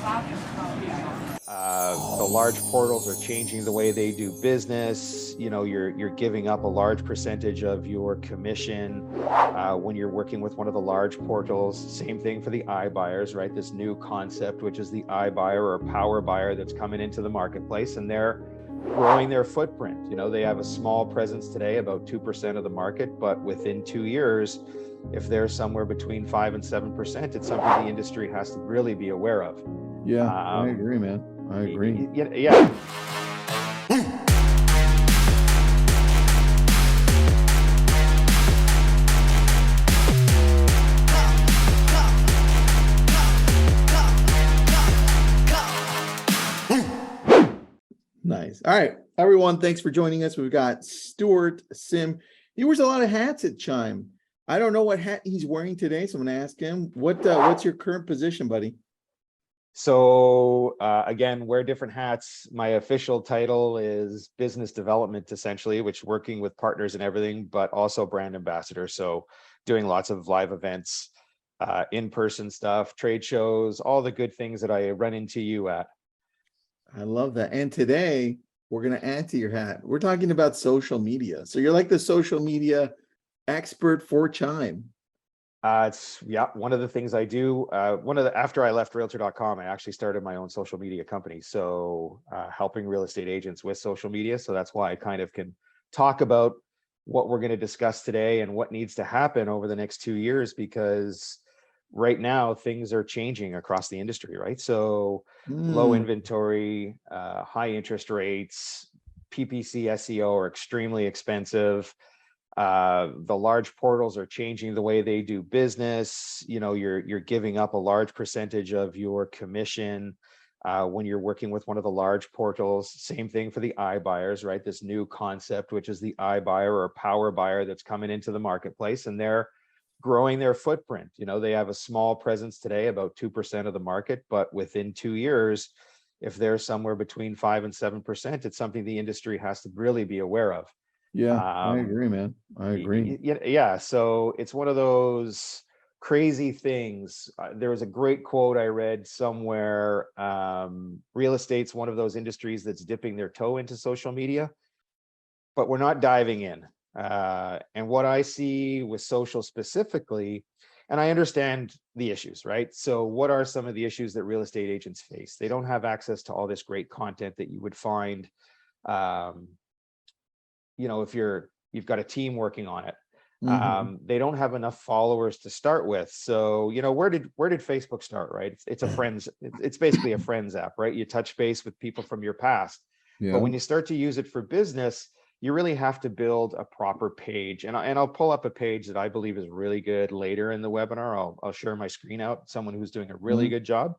The large portals are changing the way they do business. You're giving up a large percentage of your commission when you're working with one of the large portals. Same thing for the iBuyers, right? This new concept, which is the iBuyer or power buyer that's coming into the marketplace, and they're growing their footprint. They have a small presence today, about 2% of the market, but within 2 years, if they're somewhere between 5 and 7%, it's something the industry has to really be aware of. Yeah, I agree, man. I agree. Yeah. Nice. All right, everyone, thanks for joining us. We've got Stuart Sim. He wears a lot of hats at Chime. I don't know what hat he's wearing today, so I'm going to ask him. What's your current position, buddy? So again, wear different hats. My official title is business development, essentially, which working with partners and everything, but also brand ambassador. So doing lots of live events, in-person stuff, trade shows, all the good things that I run into you at. I love that. And today we're going to add to your hat. We're talking about social media. So you're like the social media expert for Chime. It's one of the things I do. After I left realtor.com, I actually started my own social media company. So helping real estate agents with social media. So that's why I kind of can talk about what we're going to discuss today and what needs to happen over the next 2 years, because right now things are changing across the industry, right? So low inventory, high interest rates, PPC SEO are extremely expensive. The large portals are changing the way they do business. You're giving up a large percentage of your commission when you're working with one of the large portals. Same thing for the iBuyers, right? This new concept, which is the iBuyer or power buyer that's coming into the marketplace, and they're growing their footprint. They have a small presence today, about 2% of the market, but within 2 years, if they're somewhere between 5 and 7%, it's something the industry has to really be aware of. Yeah, I agree, man. I agree. Yeah. So it's one of those crazy things. There was a great quote I read somewhere. Real estate's one of those industries that's dipping their toe into social media, but we're not diving in. And what I see with social specifically, and I understand the issues, right? So what are some of the issues that real estate agents face? They don't have access to all this great content that you would find, if you've got a team working on it. They don't have enough followers to start with. So, where did Facebook start, right? It's a friends, it's basically a friends app, right? You touch base with people from your past. Yeah. But when you start to use it for business, you really have to build a proper page. And I'll pull up a page that I believe is really good later in the webinar. I'll share my screen out, someone who's doing a really good job.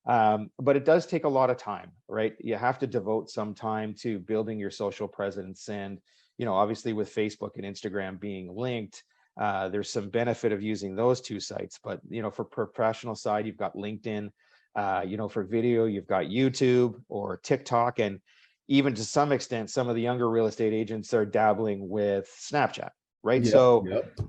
But it does take a lot of time, right? You have to devote some time to building your social presence. And, obviously with Facebook and Instagram being linked, there's some benefit of using those two sites. But, for professional side, you've got LinkedIn, for video, you've got YouTube or TikTok. And even to some extent, some of the younger real estate agents are dabbling with Snapchat, right?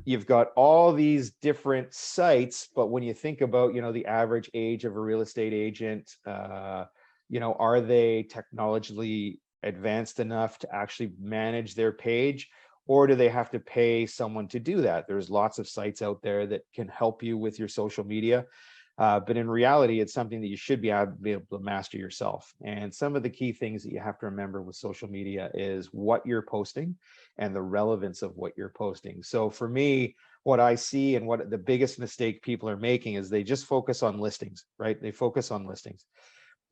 You've got all these different sites, but when you think about, the average age of a real estate agent, are they technologically advanced enough to actually manage their page, or do they have to pay someone to do that? There's lots of sites out there that can help you with your social media. But in reality, it's something that you should be able to master yourself. And some of the key things that you have to remember with social media is what you're posting and the relevance of what you're posting. So for me, what I see and what the biggest mistake people are making is they just focus on listings, right? They focus on listings.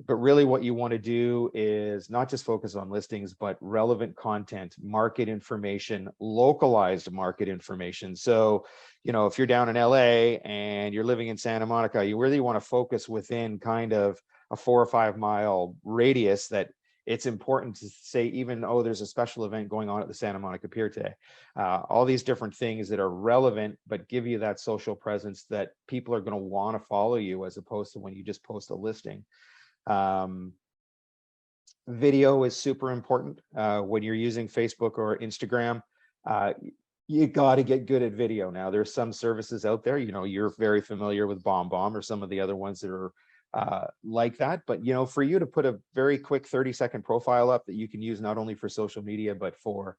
But really what you want to do is not just focus on listings, but relevant content, market information, localized market information. So, if you're down in LA and you're living in Santa Monica, you really want to focus within kind of a 4 or 5 mile radius that it's important to say, even, oh, there's a special event going on at the Santa Monica Pier today. All these different things that are relevant, but give you that social presence that people are going to want to follow you, as opposed to when you just post a listing. Video is super important when you're using Facebook or Instagram. You got to get good at video. Now, there's some services out there, you're very familiar with BombBomb or some of the other ones that are like that. But, you know, for you to put a very quick 30-second profile up that you can use not only for social media, but for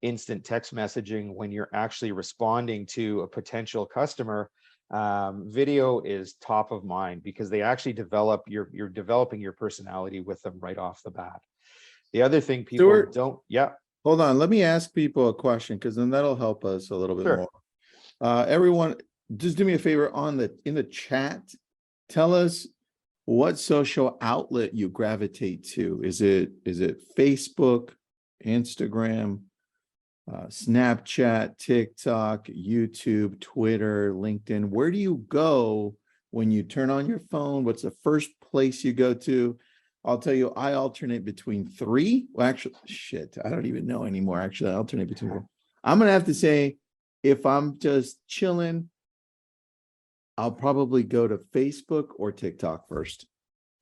instant text messaging when you're actually responding to a potential customer, video is top of mind because they actually develop you're developing your personality with them right off the bat. The other thing people Stuart, don't, yeah, hold on. Let me ask people a question because then that'll help us a little bit sure. more. Everyone, just do me a favor in the chat. Tell us what social outlet you gravitate to. Is it Facebook, Instagram, Snapchat, TikTok, YouTube, Twitter, LinkedIn? Where do you go when you turn on your phone? What's the first place you go to? I'll tell you, I alternate between three. Well, actually, shit, I don't even know anymore. Actually, I alternate between four. I'm gonna have to say, if I'm just chilling, I'll probably go to Facebook or TikTok first.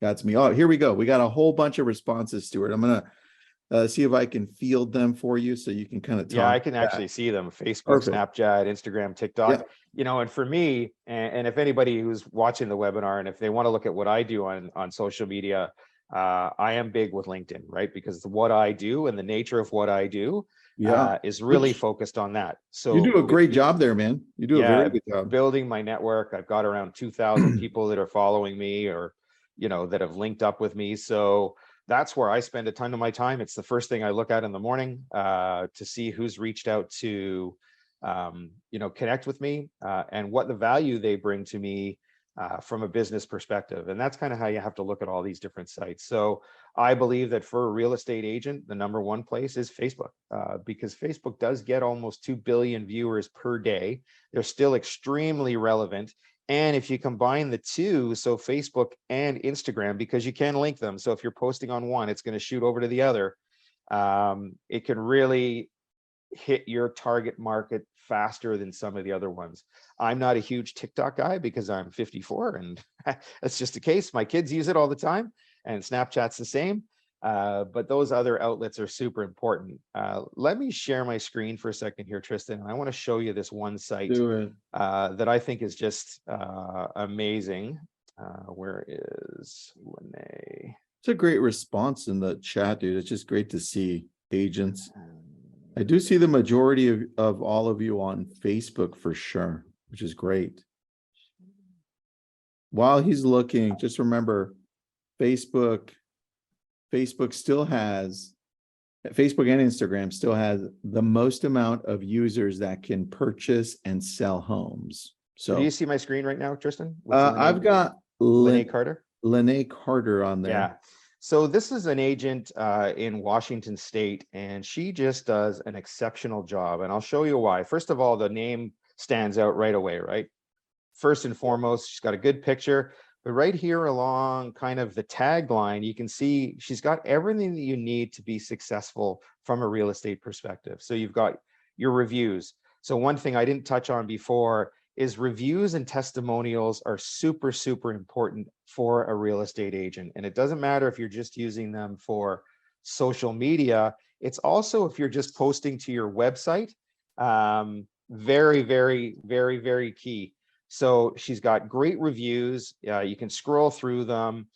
That's me. Oh, here we go. We got a whole bunch of responses, Stuart. I'm gonna see if I can field them for you so you can kind of talk. Yeah, I can actually see them. Facebook, Perfect. Snapchat, Instagram, TikTok. Yeah. You know, and for me, and if anybody who's watching the webinar, and if they want to look at what I do on social media, I am big with LinkedIn, right? Because what I do and the nature of what I do is really focused on that. So you do a great job there, man. You do a very good job building my network. I've got around 2,000 people that are following me, or, you know, that have linked up with me. So that's where I spend a ton of my time. It's the first thing I look at in the morning to see who's reached out to, you know, connect with me and what the value they bring to me from a business perspective. And that's kind of how you have to look at all these different sites. So I believe that for a real estate agent, the number one place is Facebook, because Facebook does get almost 2 billion viewers per day. They're still extremely relevant. And if you combine the two, so Facebook and Instagram, because you can link them. So if you're posting on one, it's going to shoot over to the other. It can really hit your target market faster than some of the other ones. I'm not a huge TikTok guy because I'm 54 and that's just the case. My kids use it all the time, and Snapchat's the same. But those other outlets are super important. Let me share my screen for a second here, Tristan. I want to show you this one site that I think is just amazing. Where is Lene? It's a great response in the chat, dude. It's just great to see agents. I do see the majority of all of you on Facebook for sure, which is great. While he's looking, just remember, Facebook still has, Facebook and Instagram still has the most amount of users that can purchase and sell homes. So do you see my screen right now, Tristan? I've got Lene Carter. Lene Carter on there. Yeah. So this is an agent in Washington State, and she just does an exceptional job. And I'll show you why. First of all, the name stands out right away, right? First and foremost, she's got a good picture. But right here along kind of the tagline, you can see she's got everything that you need to be successful from a real estate perspective. So you've got your reviews. So one thing I didn't touch on before is reviews and testimonials are super, super important for a real estate agent. And it doesn't matter if you're just using them for social media. It's also if you're just posting to your website, very, very, very, very key. So she's got great reviews. You can scroll through them.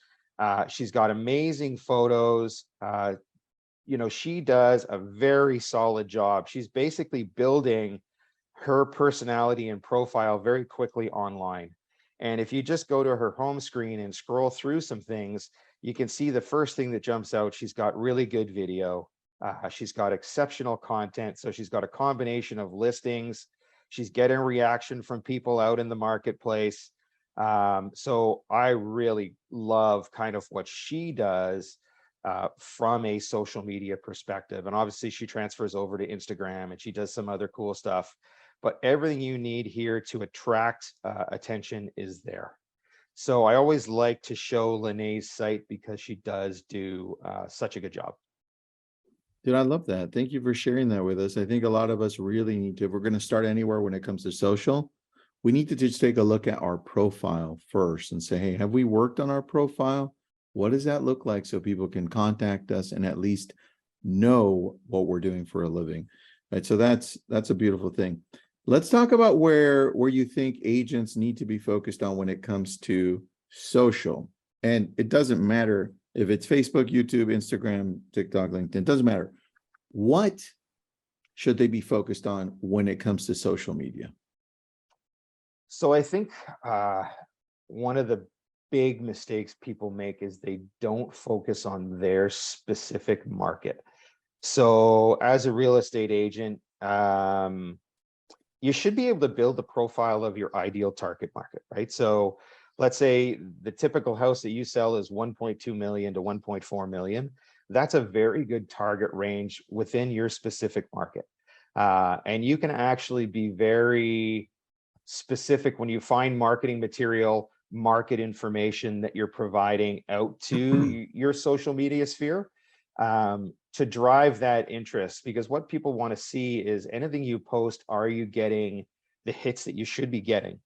She's got amazing photos. You know, she does a very solid job. She's basically building her personality and profile very quickly online. And if you just go to her home screen and scroll through some things, you can see the first thing that jumps out. She's got really good video. She's got exceptional content. So she's got a combination of listings. She's getting reaction from people out in the marketplace. So I really love kind of what she does from a social media perspective. And obviously she transfers over to Instagram and she does some other cool stuff. But everything you need here to attract attention is there. So I always like to show Lene's site because she does do such a good job. Dude, I love that. Thank you for sharing that with us. I think a lot of us really need to, if we're going to start anywhere when it comes to social, we need to just take a look at our profile first and say, hey, have we worked on our profile? What does that look like so people can contact us and at least know what we're doing for a living? Right. So that's a beautiful thing. Let's talk about where you think agents need to be focused on when it comes to social. And it doesn't matter if it's Facebook, YouTube, Instagram, TikTok, LinkedIn, it doesn't matter. What should they be focused on when it comes to social media? So I think one of the big mistakes people make is they don't focus on their specific market. So as a real estate agent, you should be able to build the profile of your ideal target market, right? So let's say the typical house that you sell is 1.2 million to 1.4 million. That's a very good target range within your specific market. And you can actually be very specific when you find marketing material, market information that you're providing out to your social media sphere, to drive that interest. Because what people want to see is anything you post, are you getting the hits that you should be getting?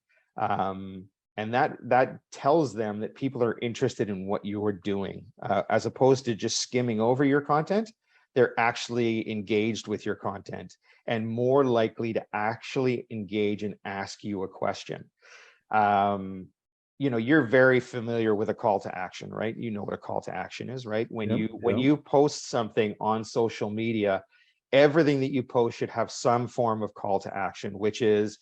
And that tells them that people are interested in what you are doing, as opposed to just skimming over your content. They're actually engaged with your content and more likely to actually engage and ask you a question. You know, you're very familiar with a call to action, right? You know what a call to action is, right? When you post something on social media, everything that you post should have some form of call to action, which is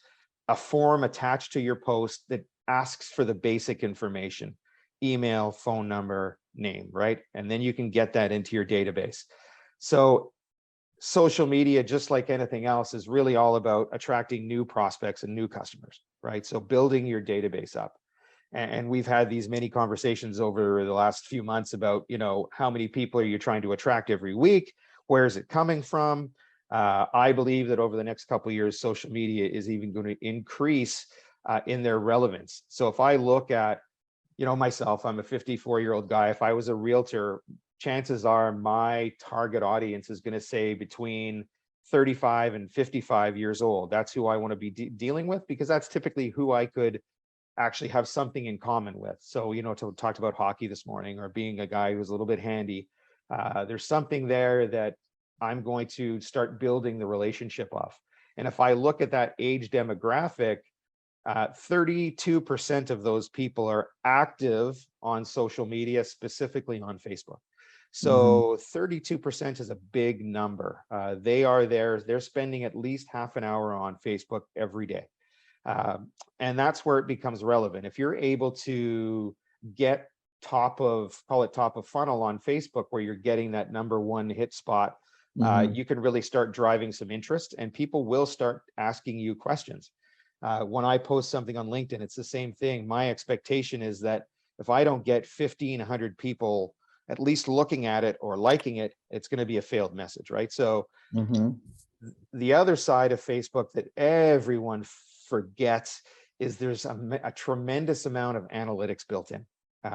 a form attached to your post that asks for the basic information: email, phone number, name, right? And then you can get that into your database. So social media, just like anything else, is really all about attracting new prospects and new customers, right? So building your database up. And we've had these many conversations over the last few months about, you know, how many people are you trying to attract every week? Where is it coming from? I believe that over the next couple of years, social media is even going to increase in their relevance. So if I look at, you know, myself, I'm a 54-year-old guy. If I was a realtor, chances are my target audience is going to say between 35 and 55 years old. That's who I want to be dealing with, because that's typically who I could actually have something in common with. So, you know, talked about hockey this morning, or being a guy who's a little bit handy. There's something there that I'm going to start building the relationship off. And if I look at that age demographic, 32% of those people are active on social media, specifically on Facebook. So 32% is a big number. They are there. They're spending at least half an hour on Facebook every day. And that's where it becomes relevant. If you're able to get call it top of funnel on Facebook, where you're getting that #1 hit spot, you can really start driving some interest, and people will start asking you questions. When I post something on LinkedIn, it's the same thing. My expectation is that if I don't get 1,500 people at least looking at it or liking it, it's going to be a failed message, right? So the other side of Facebook that everyone forgets is there's a tremendous amount of analytics built in.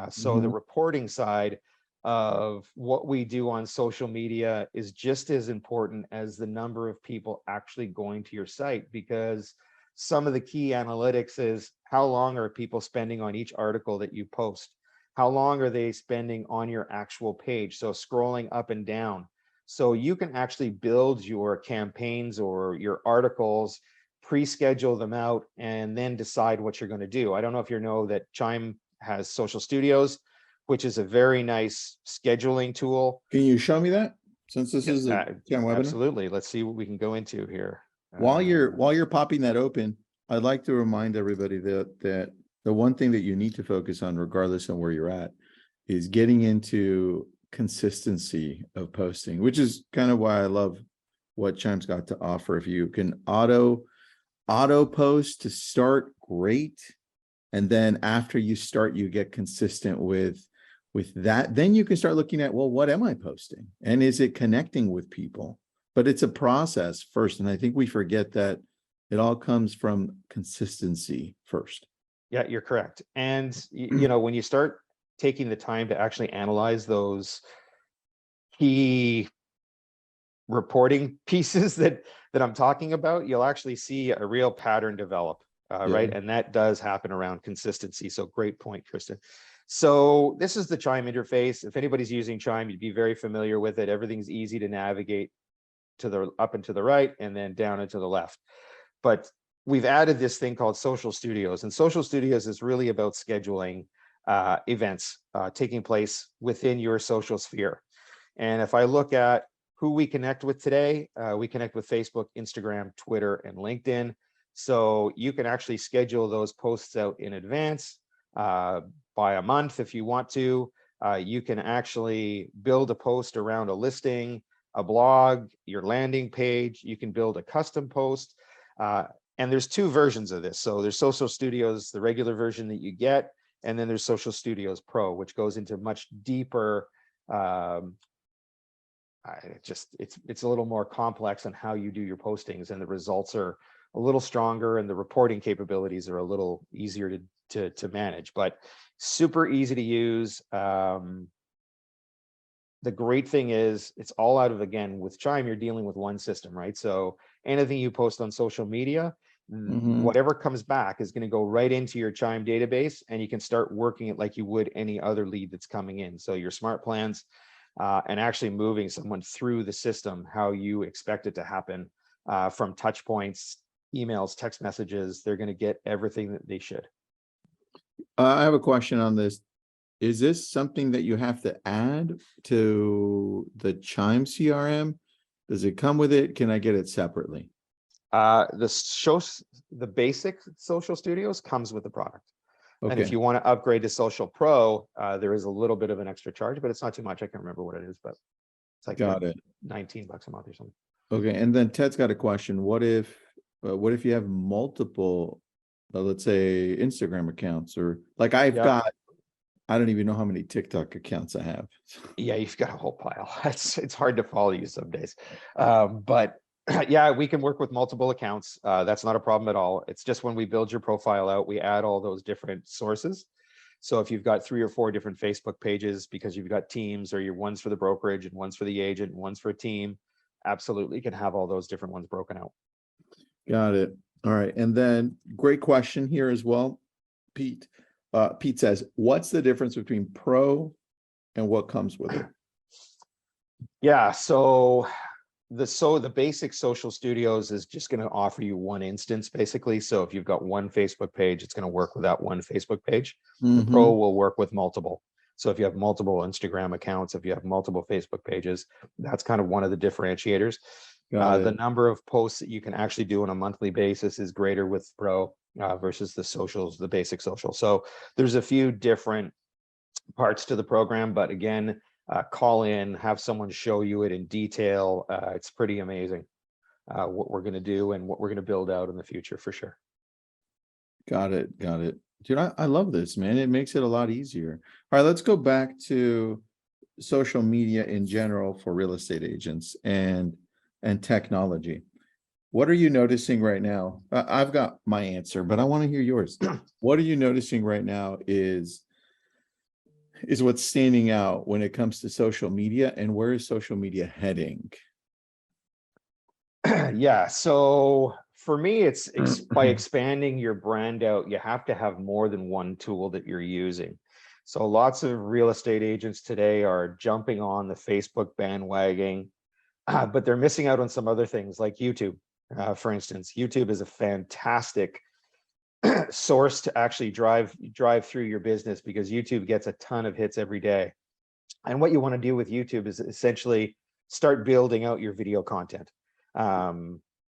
So the reporting side of what we do on social media is just as important as the number of people actually going to your site, because some of the key analytics is how long are people spending on each article that you post? How long are they spending on your actual page? So scrolling up and down. So you can actually build your campaigns or your articles, pre-schedule them out, and then decide what you're going to do. I don't know if you know that Chime has Social Studios, which is a very nice scheduling tool. Can you show me that, since this is a webinar? Absolutely. Let's see what we can go into here. While you're popping that open, I'd like to remind everybody that the one thing that you need to focus on, regardless of where you're at, is getting into consistency of posting, which is kind of why I love what Chime's got to offer. If you can auto post to start, great. And then after you start, you get consistent with that, then you can start looking at, well, what am I posting? And is it connecting with people? But it's a process first. And I think we forget that it all comes from consistency first. Yeah, you're correct. And you know, when you start taking the time to actually analyze those key reporting pieces that I'm talking about, you'll actually see a real pattern develop, right? And that does happen around consistency. So great point, Kristen. So this is the Chime interface. If anybody's using Chime, you'd be very familiar with it. Everything's easy to navigate to the up and to the right, and then down and to the left. But we've added this thing called Social Studios, and Social Studios is really about scheduling. events taking place within your social sphere. And if I look at who we connect with today, we connect with Facebook, Instagram, Twitter, and LinkedIn. So you can actually schedule those posts out in advance by a month if you want to. You can actually build a post around a listing, a blog, your landing page. You can build a custom post. And there's two versions of this. So there's Social Studios, the regular version that you get, and then there's Social Studios Pro, which goes into much deeper, it's a little more complex on how you do your postings, and the results are a little stronger, and the reporting capabilities are a little easier to manage, but super easy to use. The great thing is it's all out of, again, with Chime, you're dealing with one system, right? So anything you post on social media, whatever comes back is going to go right into your Chime database, and you can start working it like you would any other lead that's coming in. So your smart plans, and actually moving someone through the system, how you expect it to happen, from touch points, emails, text messages, they're going to get everything that they should. I have a question on this. Is this something that you have to add to the Chime CRM? Does it come with it? Can I get it separately? The basic Social Studios comes with the product. Okay. And if you want to upgrade to Social Pro, there is a little bit of an extra charge, but it's not too much. I can't remember what it is, but it's like Got it. $19 a month or something. Okay, and then Ted's got a question. What if you have multiple, let's say Instagram accounts, or like I've got, I don't even know how many TikTok accounts I have. Yeah, you've got a whole pile. It's hard to follow you some days, but yeah, we can work with multiple accounts. That's not a problem at all. It's just when we build your profile out, we add all those different sources. So if you've got 3 or 4 different Facebook pages because you've got teams, or your one's for the brokerage and one's for the agent and one's for a team, absolutely you can have all those different ones broken out. Got it. All right. And then great question here as well. Pete says, what's the difference between Pro and what comes with it? Yeah, so the basic Social Studios is just going to offer you one instance, basically. So if you've got one Facebook page, it's going to work with that one Facebook page. The Pro will work with multiple. So if you have multiple Instagram accounts, if you have multiple Facebook pages, that's kind of one of the differentiators. The number of posts that you can actually do on a monthly basis is greater with Pro versus the socials, the basic social. So there's a few different parts to the program, but again, call in, have someone show you it in detail. It's pretty amazing what we're going to do and what we're going to build out in the future for sure. Got it. Dude, I love this, man. It makes it a lot easier. All right, let's go back to social media in general for real estate agents and technology. What are you noticing right now? I've got my answer, but I want to hear yours. What are you noticing right now is what's standing out when it comes to social media, and where is social media heading? Yeah, so for me, it's by expanding your brand out, you have to have more than one tool that you're using. So lots of real estate agents today are jumping on the Facebook bandwagon, but they're missing out on some other things like YouTube. For instance, YouTube is a fantastic source to actually drive through your business, because YouTube gets a ton of hits every day. And what you want to do with YouTube is essentially start building out your video content.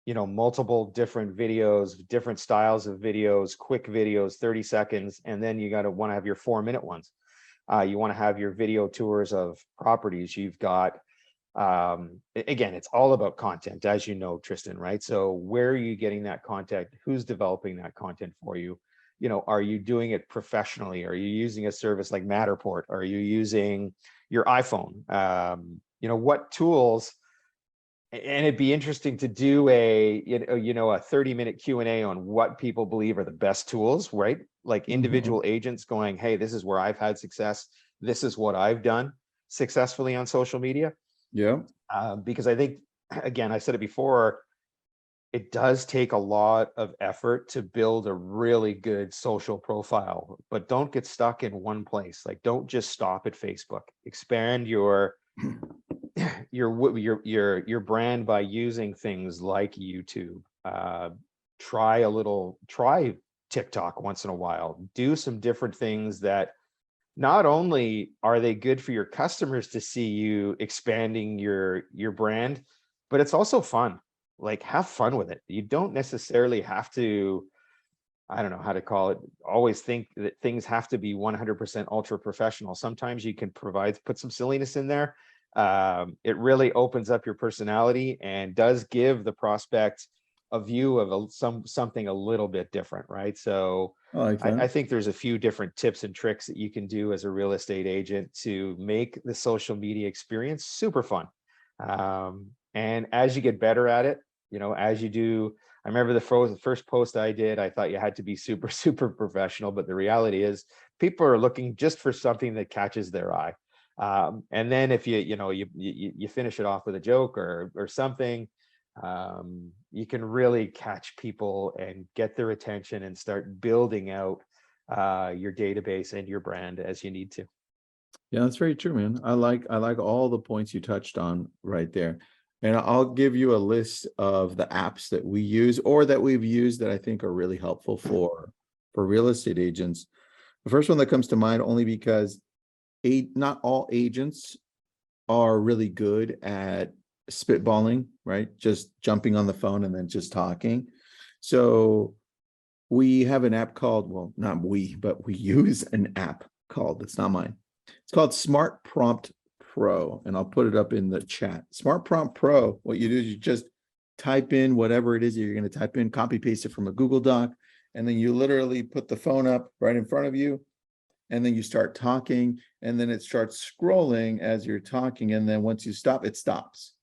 Multiple different videos, different styles of videos, quick videos, 30 seconds, and then you want to have your 4-minute ones. You want to have your video tours of properties. You've got, again, it's all about content, as you know, Tristan, right? So where are you getting that content? Who's developing that content for you? Are you doing it professionally? Are you using a service like Matterport? Are you using your iPhone? What tools? And it'd be interesting to do a 30-minute Q&A on what people believe are the best tools, right? Like individual agents going, hey, this is where I've had success. This is what I've done successfully on social media. Yeah. Because I think, again, I said it before, it does take a lot of effort to build a really good social profile, but don't get stuck in one place. Like, don't just stop at Facebook. Expand your brand by using things like YouTube. Try TikTok once in a while. Do some different things that not only are they good for your customers to see you expanding your brand, but it's also fun. Like, have fun with it. You don't necessarily have to, I don't know how to call it, always think that things have to be 100% ultra professional. Sometimes you can put some silliness in there. It really opens up your personality and does give the prospect a view of something a little bit different, right? So I like I that. think there's a few different tips and tricks that you can do as a real estate agent to make the social media experience super fun. And as you get better at it, as you do, I remember the first post I did, I thought you had to be super, super professional, but the reality is people are looking just for something that catches their eye. And then if you finish it off with a joke or something, you can really catch people and get their attention and start building out your database and your brand as you need to. Yeah, that's very true, man. I like all the points you touched on right there. And I'll give you a list of the apps that we use or that we've used that I think are really helpful for real estate agents. The first one that comes to mind only because not all agents are really good at spitballing, right? Just jumping on the phone and then just talking. So we have an app called, well, not we, but we use an app called, it's not mine. It's called Smart Prompt Pro, and I'll put it up in the chat. Smart Prompt Pro, what you do is you just type in whatever it is you're going to type in, copy paste it from a Google Doc, and then you literally put the phone up right in front of you, and then you start talking, and then it starts scrolling as you're talking, and then once you stop, it stops.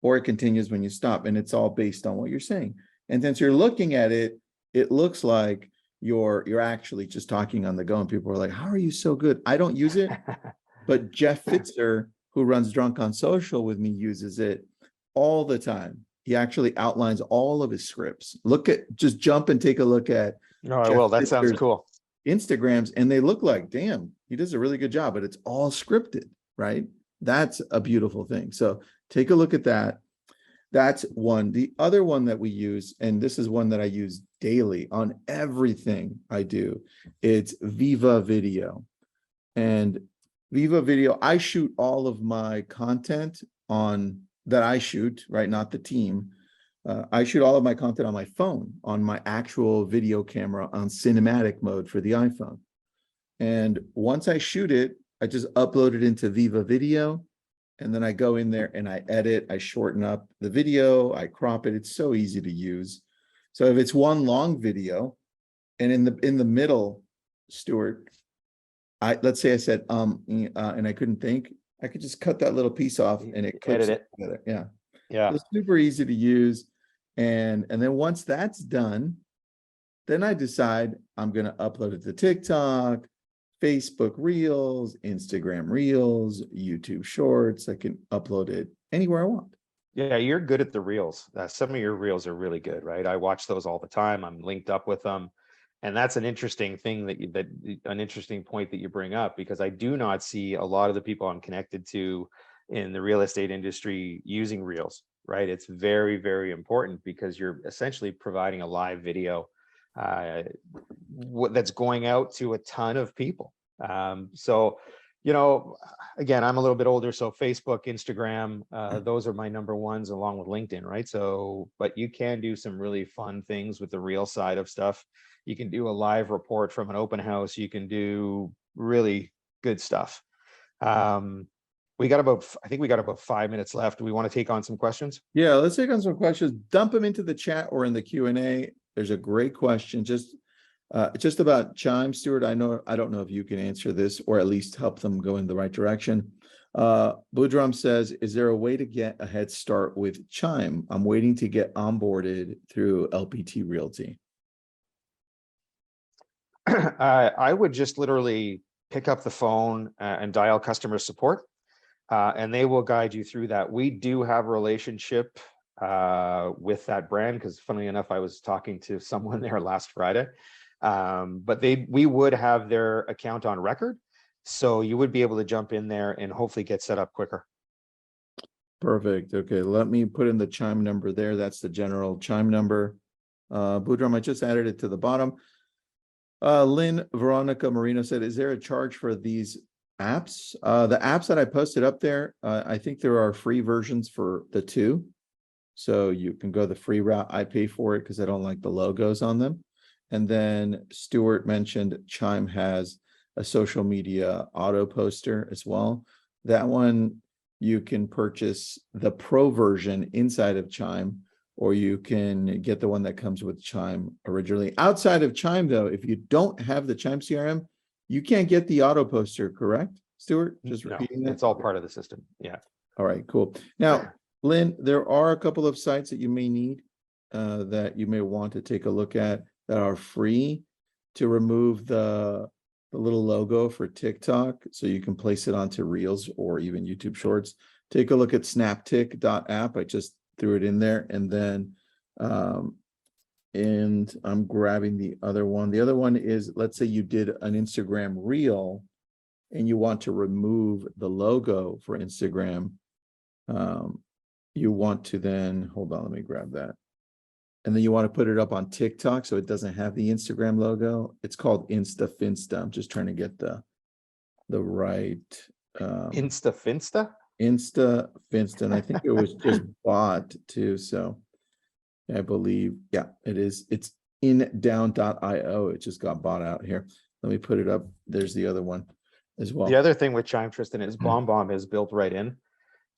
Or it continues when you stop, and it's all based on what you're saying. And since you're looking at it, it looks like you're actually just talking on the go, and people are like, how are you so good? I don't use it, but Jeff Fitzer, who runs Drunk on Social with me, uses it all the time. He actually outlines all of his scripts. Just jump and take a look at No, I Jeff will. That sounds Fitzer's cool. Instagrams, and they look like, damn, he does a really good job, but it's all scripted, right? That's a beautiful thing. So take a look at that. That's one. The other one that we use, and this is one that I use daily on everything I do, it's Viva Video. And Viva Video, I shoot all of my content on that I shoot, right? Not the team. I shoot all of my content on my phone, on my actual video camera on cinematic mode for the iPhone. And once I shoot it, I just upload it into Viva Video. And then I go in there and I edit, I shorten up the video, I crop it. It's so easy to use. So if it's one long video and in the middle, Stuart, let's say I said, and I couldn't think, I could just cut that little piece off and it clips Edit it. together. Yeah. Yeah. It's super easy to use. And then once that's done, then I decide I'm going to upload it to TikTok, Facebook Reels, Instagram Reels, YouTube Shorts. I can upload it anywhere I want. Yeah, you're good at the reels. Some of your reels are really good, right? I watch those all the time. I'm linked up with them. And that's an interesting thing an interesting point that you bring up, because I do not see a lot of the people I'm connected to in the real estate industry using reels, right? It's very, very important because you're essentially providing a live video that's going out to a ton of people. So, again, I'm a little bit older, so Facebook, Instagram, those are my number ones along with LinkedIn, right? So, but you can do some really fun things with the real side of stuff. You can do a live report from an open house. You can do really good stuff. I think we got about 5 minutes left. Do we want to take on some questions? Yeah, let's take on some questions. Dump them into the chat or in the Q&A. There's a great question just about Chime, Stuart. I don't know if you can answer this or at least help them go in the right direction. Boudram says, is there a way to get a head start with Chime? I'm waiting to get onboarded through LPT Realty. I would just literally pick up the phone and dial customer support, and they will guide you through that. We do have a relationship with that brand because, funnily enough, I was talking to someone there last Friday, but we would have their account on record, so you would be able to jump in there and hopefully get set up quicker. Perfect. Okay, let me put in the Chime number there. That's the general Chime number. Boudram, I just added it to the bottom. Lynn Veronica Marino said, is there a charge for these apps? The apps that I posted up there, I think there are free versions for the two. So you can go the free route. I pay for it because I don't like the logos on them. And then Stuart mentioned Chime has a social media auto poster as well. That one you can purchase the pro version inside of Chime, or you can get the one that comes with Chime originally. Outside of Chime, though, if you don't have the Chime CRM, you can't get the auto poster, correct, Stuart? Just No, repeating that. it's all part of the system. Yeah. All right, cool. Now, Lynn, there are a couple of sites that you may need that you may want to take a look at that are free to remove the little logo for TikTok so you can place it onto Reels or even YouTube Shorts. Take a look at snaptic.app. I just threw it in there, and then and I'm grabbing the other one. The other one is, let's say you did an Instagram Reel and you want to remove the logo for Instagram. You want to then, hold on, let me grab that. And then you want to put it up on TikTok so it doesn't have the Instagram logo. It's called Finsta. I'm just trying to get the right Finsta? Finsta. And I think it was just bought too. So I believe, yeah, it is. It's indown.io. It just got bought out here. Let me put it up. There's the other one as well. The other thing with Chime, Tristan, is BombBomb is built right in.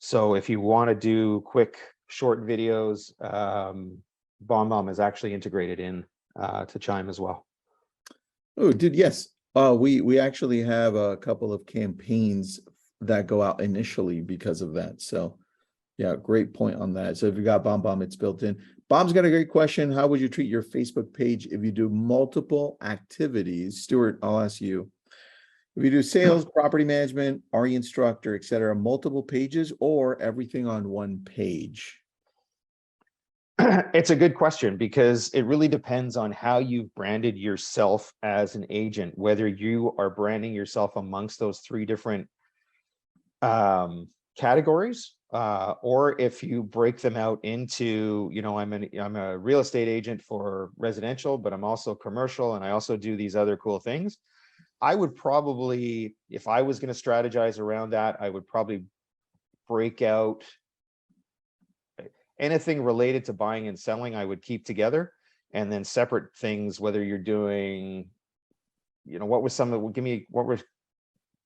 So if you want to do quick, short videos, BombBomb is actually integrated in to Chime as well. Oh, dude, yes. We actually have a couple of campaigns that go out initially because of that. So yeah, great point on that. So if you got BombBomb, it's built in. Bomb's got a great question. How would you treat your Facebook page if you do multiple activities? Stuart, I'll ask you. If you do sales, property management, RE instructor, et cetera, multiple pages or everything on one page? It's a good question because it really depends on how you've branded yourself as an agent, whether you are branding yourself amongst those three different categories, or if you break them out into, you know, I'm a real estate agent for residential, but I'm also commercial and I also do these other cool things. I would probably, if I was going to strategize around that, I would probably break out anything related to buying and selling. I would keep together, and then separate things, whether you're doing, you know, what was some of, give me, what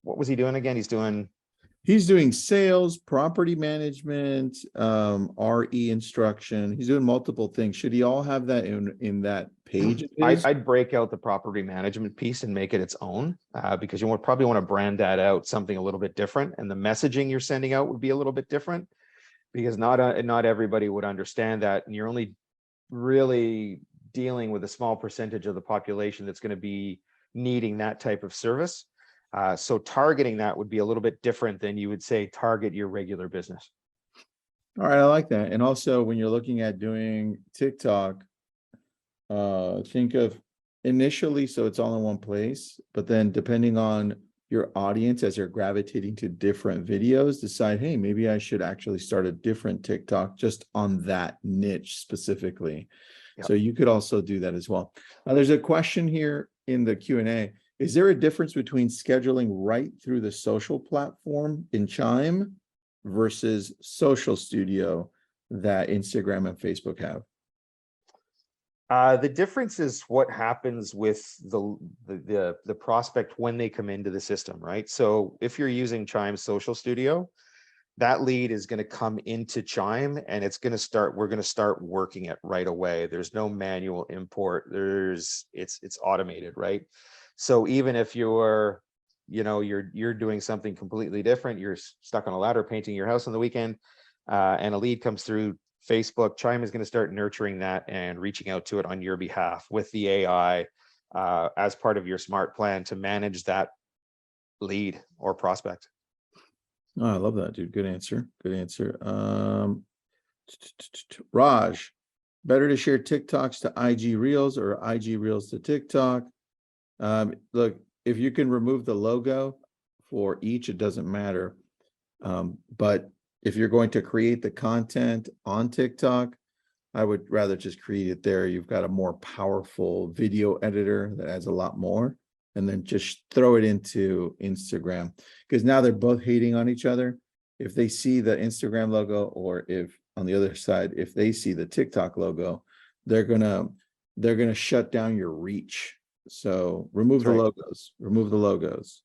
was he doing again? He's doing sales, property management, RE instruction. He's doing multiple things. Should he all have that in that page? I'd break out the property management piece and make it its own, because you probably want to brand that out something a little bit different, and the messaging you're sending out would be a little bit different, because not everybody would understand that, and you're only really dealing with a small percentage of the population that's going to be needing that type of service. So targeting that would be a little bit different than you would say target your regular business. All right, I like that. And also when you're looking at doing TikTok, think of initially, so it's all in one place, but then depending on your audience, as you're gravitating to different videos, decide, hey, maybe I should actually start a different TikTok just on that niche specifically. Yep. So you could also do that as well. There's a question here in the Q&A. Is there a difference between scheduling right through the social platform in Chime versus Social Studio that Instagram and Facebook have? The difference is what happens with the prospect when they come into the system, right? So if you're using Chime Social Studio, that lead is going to come into Chime, and we're going to start working it right away. There's no manual import. It's automated, right? So even if you're doing something completely different, you're stuck on a ladder painting your house on the weekend, and a lead comes through Facebook, Chime is going to start nurturing that and reaching out to it on your behalf with the AI as part of your smart plan to manage that lead or prospect. Oh, I love that, dude. Good answer. Good answer. Raj, better to share TikToks to IG Reels or IG Reels to TikTok? Look, if you can remove the logo for each, it doesn't matter. But if you're going to create the content on TikTok, I would rather just create it there. You've got a more powerful video editor that adds a lot more, and then just throw it into Instagram, because now they're both hating on each other. If they see the Instagram logo, or if on the other side, if they see the TikTok logo, they're gonna shut down your reach. So remove That's the right. logos, remove the logos.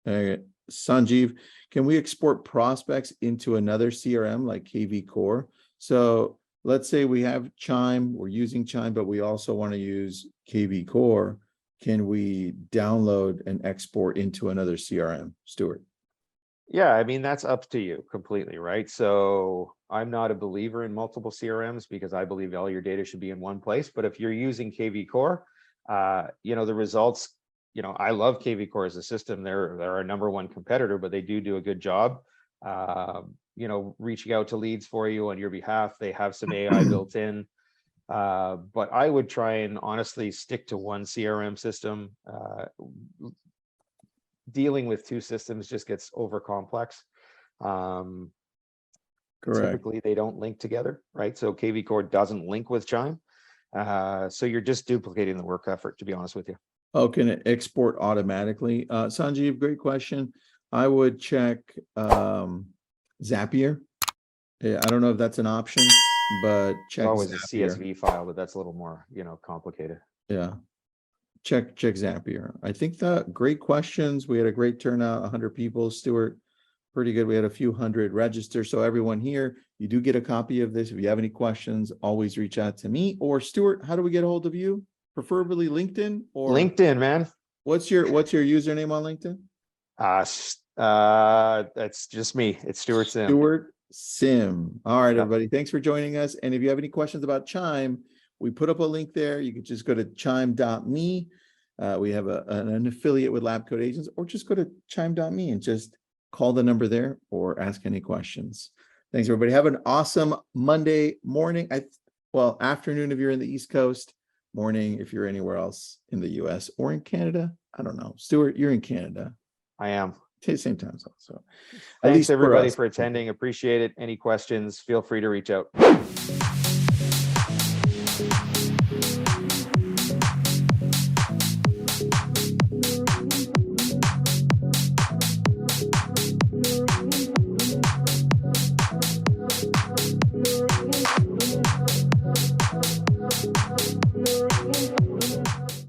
All right. Sanjeev, can we export prospects into another CRM like KV Core? So let's say we have Chime, we're using Chime, but we also want to use KV Core. Can we download and export into another CRM, Stuart? Yeah, I mean, that's up to you completely, right? So I'm not a believer in multiple CRMs because I believe all your data should be in one place. But if you're using KV Core, the results, I love KV Core as a system. They're our number one competitor, but they do a good job, reaching out to leads for you on your behalf. They have some AI built in. But I would try and honestly stick to one CRM system. Dealing with two systems just gets over complex. Correct. Typically they don't link together, right? So KV Core doesn't link with Chime. So you're just duplicating the work effort, to be honest with you. Oh, can it export automatically? Sanjeev, great question. I would check Zapier. Yeah, I don't know if that's an option, but check Always a Zapier. CSV file, but that's a little more, complicated. Yeah. Check Zapier. I think great questions. We had a great turnout, 100 people, Stuart. Pretty good. We had a few hundred register. So everyone here, you do get a copy of this. If you have any questions, always reach out to me or Stuart. How do we get a hold of you? Preferably LinkedIn or LinkedIn, man. What's your username on LinkedIn? That's just me. It's Stuart Sim. Stuart Sim. All right, Yep. everybody. Thanks for joining us. And if you have any questions about Chime, we put up a link there. You can just go to chime.me. We have an affiliate with Lab Code Agents, or just go to chime.me and just call the number there or ask any questions. Thanks, everybody. Have an awesome Monday morning. Afternoon if you're in the East Coast, morning if you're anywhere else in the US or in Canada. I don't know. Stuart, you're in Canada. I am. Same time zone. So thanks everybody for attending. Appreciate it. Any questions, feel free to reach out.